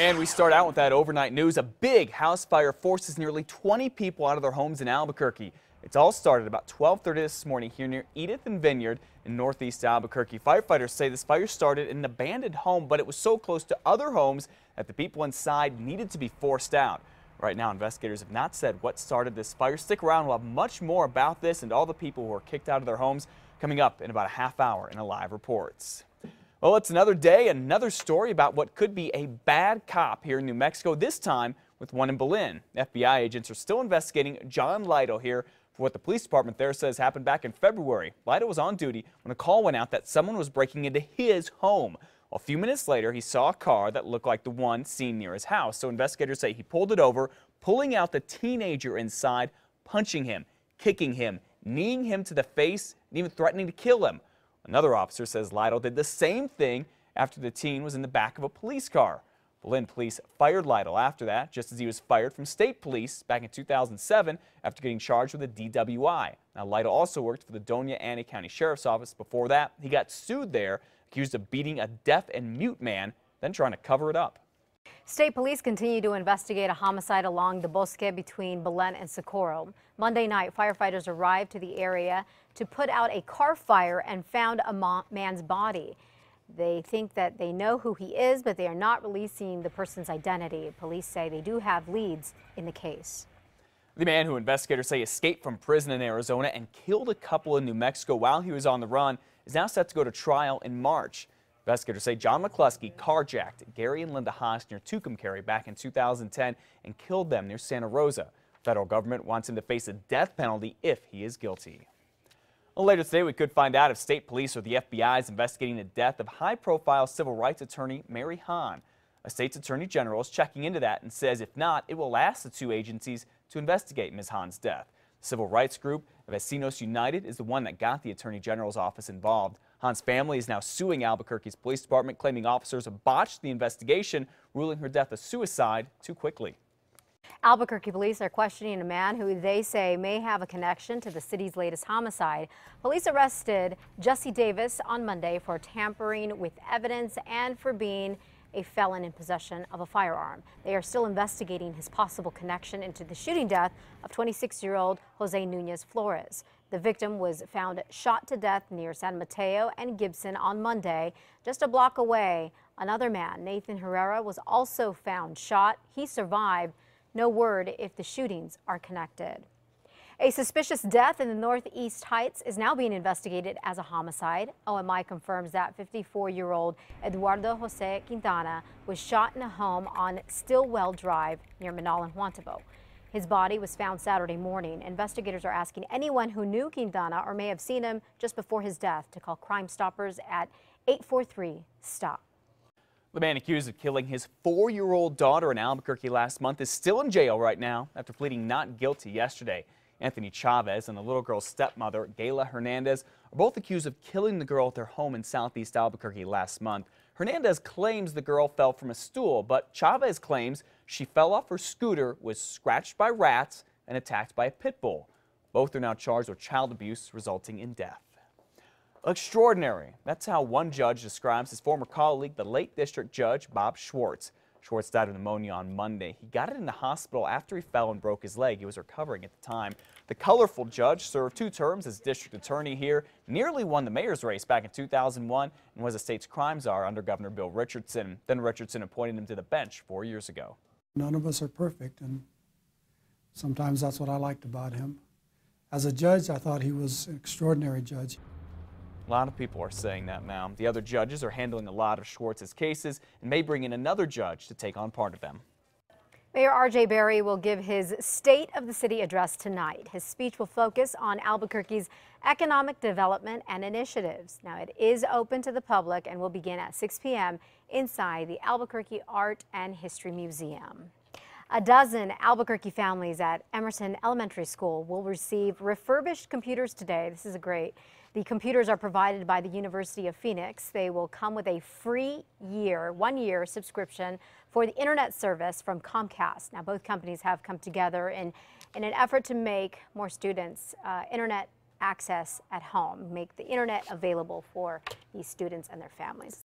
And we start out with that overnight news. A big house fire forces nearly 20 people out of their homes in Albuquerque. It's all started about 12:30 this morning here near Edith and Vineyard in northeast Albuquerque. Firefighters say this fire started in an abandoned home, but it was so close to other homes that the people inside needed to be forced out. Right now, investigators have not said what started this fire. Stick around. We'll have much more about this and all the people who were kicked out of their homes coming up in about a half hour in a live reports. Well, it's another day, another story about what could be a bad cop here in New Mexico, this time with one in Belen. FBI agents are still investigating John Lytle here for what the police department there says happened back in February. Lytle was on duty when a call went out that someone was breaking into his home. Well, a few minutes later, he saw a car that looked like the one seen near his house. So investigators say he pulled it over, pulling out the teenager inside, punching him, kicking him, kneeing him to the face, and even threatening to kill him. Another officer says Lytle did the same thing after the teen was in the back of a police car. Belen police fired Lytle after that, just as he was fired from state police back in 2007 after getting charged with a DWI. Now, Lytle also worked for the Doña Ana County Sheriff's Office. Before that, he got sued there, accused of beating a deaf and mute man, then trying to cover it up. State police continue to investigate a homicide along the Bosque between Belen and Socorro. Monday night, firefighters arrived to the area to put out a car fire and found a man's body. They think that they know who he is, but they are not releasing the person's identity. Police say they do have leads in the case. The man who investigators say escaped from prison in Arizona and killed a couple in New Mexico while he was on the run is now set to go to trial in March. Investigators say John McCluskey carjacked Gary and Linda Haas near Tucumcari back in 2010 and killed them near Santa Rosa. The federal government wants him to face a death penalty if he is guilty. Well, later today, we could find out if state police or the FBI is investigating the death of high-profile civil rights attorney Mary Hahn. A state's attorney general is checking into that and says if not, it will ask the two agencies to investigate Ms. Hahn's death. The civil rights group Vecinos United is the one that got the attorney general's office involved. Hahn's family is now suing Albuquerque's police department, claiming officers botched the investigation, ruling her death a suicide too quickly. Albuquerque police are questioning a man who they say may have a connection to the city's latest homicide. Police arrested Jesse Davis on Monday for tampering with evidence and for being a felon in possession of a firearm. They are still investigating his possible connection into the shooting death of 26-year-old Jose Nunez Flores. The victim was found shot to death near San Mateo and Gibson on Monday. Just a block away, another man, Nathan Herrera, was also found shot. He survived. No word if the shootings are connected. A suspicious death in the Northeast Heights is now being investigated as a homicide. OMI confirms that 54-year-old Eduardo Jose Quintana was shot in a home on Stillwell Drive near Manal and Juantabo. His body was found Saturday morning. Investigators are asking anyone who knew Quintana or may have seen him just before his death to call Crime Stoppers at 843-STOP. The man accused of killing his 4-year-old daughter in Albuquerque last month is still in jail right now after pleading not guilty yesterday. Anthony Chavez and the little girl's stepmother, Gayla Hernandez, are both accused of killing the girl at their home in southeast Albuquerque last month. Hernandez claims the girl fell from a stool, but Chavez claims she fell off her scooter, was scratched by rats, and attacked by a pit bull. Both are now charged with child abuse resulting in death. Extraordinary. That's how one judge describes his former colleague, the late district judge Bob Schwartz. Schwartz died of pneumonia on Monday. He got it in the hospital after he fell and broke his leg. He was recovering at the time. The colorful judge served 2 terms as district attorney here, nearly won the mayor's race back in 2001, and was the state's crime czar under Governor Bill Richardson. Then Richardson appointed him to the bench 4 years ago. None of us are perfect, and sometimes that's what I liked about him. As a judge, I thought he was an extraordinary judge. A lot of people are saying that now. The other judges are handling a lot of Schwartz's cases and may bring in another judge to take on part of them. Mayor R.J. Berry will give his State of the City address tonight. His speech will focus on Albuquerque's economic development and initiatives. Now, it is open to the public and will begin at 6 p.m. inside the Albuquerque Art and History Museum. A dozen Albuquerque families at Emerson Elementary School will receive refurbished computers today. This is great. The computers are provided by the University of Phoenix. They will come with a free one-year subscription for the internet service from Comcast. Now, both companies have come together in an effort to make more students internet access at home, make the internet available for these students and their families.